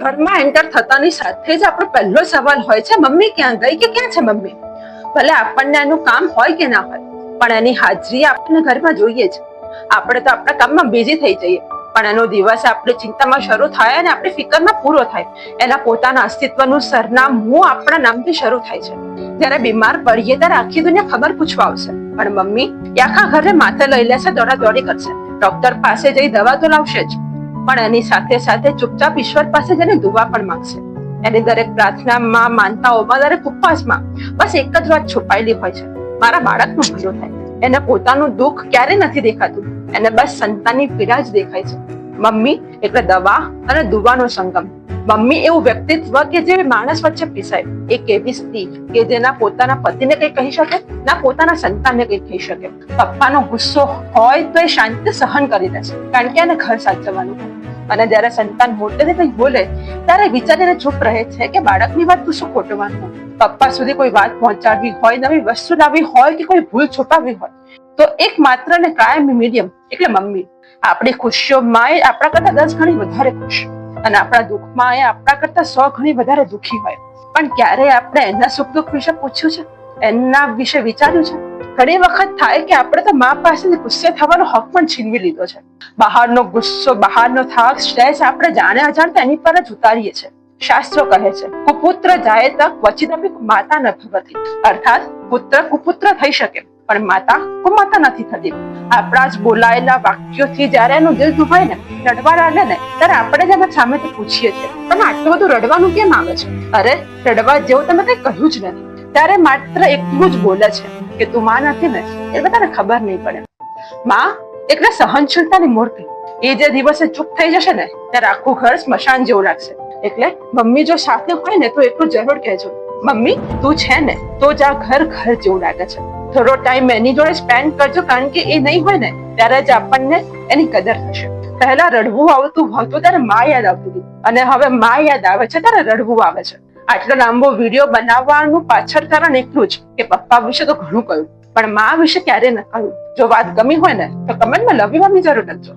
ઘરમાં એન્ટર થતાની સાથે જ આપણો પહેલો સવાલ હોય છે, મમ્મી ક્યાં ગઈ કે ક્યાં છે મમ્મી? ભલે આપણને એનું કામ હોય કે ના હોય, પણ એની હાજરી આપણને ઘરમાં જોઈએ જ. આપણે તો આપણા કામમાં બિઝી થઈ જઈએ, પણ એનો દિવસ આપણી ચિંતામાં શરૂ થાય અને આપણી ફિકરમાં પૂરો થાય. એના પોતાના અસ્તિત્વનું સરનામું આપણા નામથી શરૂ થાય છે. જયારે બીમાર પડીએ ત્યારે આખી દુનિયા ખબર પૂછવા આવશે, પણ મમ્મી એ આખા ઘરે માથે લઈ લેશે, દોડાદોડી કરશે. ડોક્ટર પાસે જઈ દવા તો લાવશે જ, પણ એની સાથે સાથે ચૂપચાપ ઈશ્વર પાસે જઈને દુઆ પણ માંગશે. એની દરેક પ્રાર્થનામાં, માનતાઓમાં, દરેક ઉપવાસમાં બસ એક જ વાત છુપાયેલી હોય છે, મારા બાળકનું ભલું થાય. એને પોતાનું દુઃખ ક્યારે નથી દેખાતું, એને બસ સંતાનની પીડા જ દેખાય છે. મમ્મી એટલે દવા અને દુવાનો સંગમ. મમ્મી એવું વ્યક્તિત્વ કે જે માણસ વચ્ચે પીસાય. એક એવી સ્ત્રી કે જેના પોતાના પતિને કઈ કહી શકે, ના પોતાના સંતાનને કઈ કહી શકે. પપ્પાનો ગુસ્સો હોય તો એ શાંતિ સહન કરી લેશે, કારણ કે એને ઘર સાચવવાનું હોય. અને જયારે સંતાન મોટેથી કઈ બોલે ત્યારે વિચારીને ચૂપ રહે છે કે બાળકની વાત તું શું ખોટું માનવું. પપ્પા સુધી કોઈ વાત પહોંચાડવી હોય, નવી વસ્તુ લાવવી હોય કે કોઈ ભૂલ છુપાવવી હોય, તો એક માત્ર ને કાયમી મીડિયમ એટલે મમ્મી. આપણી ખુશીઓમાં એ આપણા કરતા 10 ગણી વધારે ખુશ, અને આપણા દુઃખમાં એ આપણા કરતા 100 ગણી વધારે દુઃખી હોય. પણ ક્યારે આપણે એના સુખ દુઃખ વિશે પૂછ્યું છે, એના વિશે વિચાર્યું છે? ઘણી વખત થાય કે આપણે તો મા પાસેથી ગુસ્સે થવાનો હક પણ છીનવી લીધો છે. બહારનો ગુસ્સો, બહારનો થાક, સ્ટ્રેસ આપણે જાણે અજાણતા એની પર જ ઉતારીએ છીએ. શાસ્ત્રો કહે છે, કુપુત્ર જાય તક ક્વચિદપી માતા ન ભવતિ, અર્થાત પુત્ર કુપુત્ર થઈ શકે પણ માતા કુમાતા નથી થતી. આપણા જ બોલાયેલા વાક્યોથી જયારે એનું દિલ દુભાય ને, રડવા લાગે ને, ત્યારે આપણે જ એના સામેથી પૂછીએ છીએ, તમે આટલું બધું રડવાનું કેમ આવે છે? અરે રડવા જેવું તમે કઈ કહ્યું જ નથી. ત્યારે માત્ર એટલું જ બોલે છે કે તું માં નથી ને, એ બધાને ખબર નહીં પડે. માં એટલે સહનશીલતાની મૂર્તિ. એ જે દિવસે ચૂપ થઈ જશે ને, ત્યારે આખું ઘર સ્મશાન જેવું લાગશે. એટલે મમ્મી જો સાથે હોય ને તો એટલું જરૂર કહેજો, મમ્મી તું છે ને તો જ આ ઘર ઘર જેવું લાગે છે. થોડો ટાઈમ એની જોડે સ્પેન્ડ કરજો, કારણ કે એ નહીં હોય ને ત્યારે જ આપણને એની કદર થશે. પહેલા રડવું આવતું હતું ત્યારે માં યાદ આવતી હતી, અને હવે માં યાદ આવે છે ત્યારે રડવું આવે છે. આટલો લાંબો વિડીયો બનાવવાનું પાછળ કારણ એટલું જ કે પપ્પા વિશે તો ઘણું કહ્યું, પણ માં વિશે ક્યારે ન કહ્યું. જો વાત ગમી હોય ને તો કમેન્ટમાં લવ યુ મમ્મી જરૂર લખજો.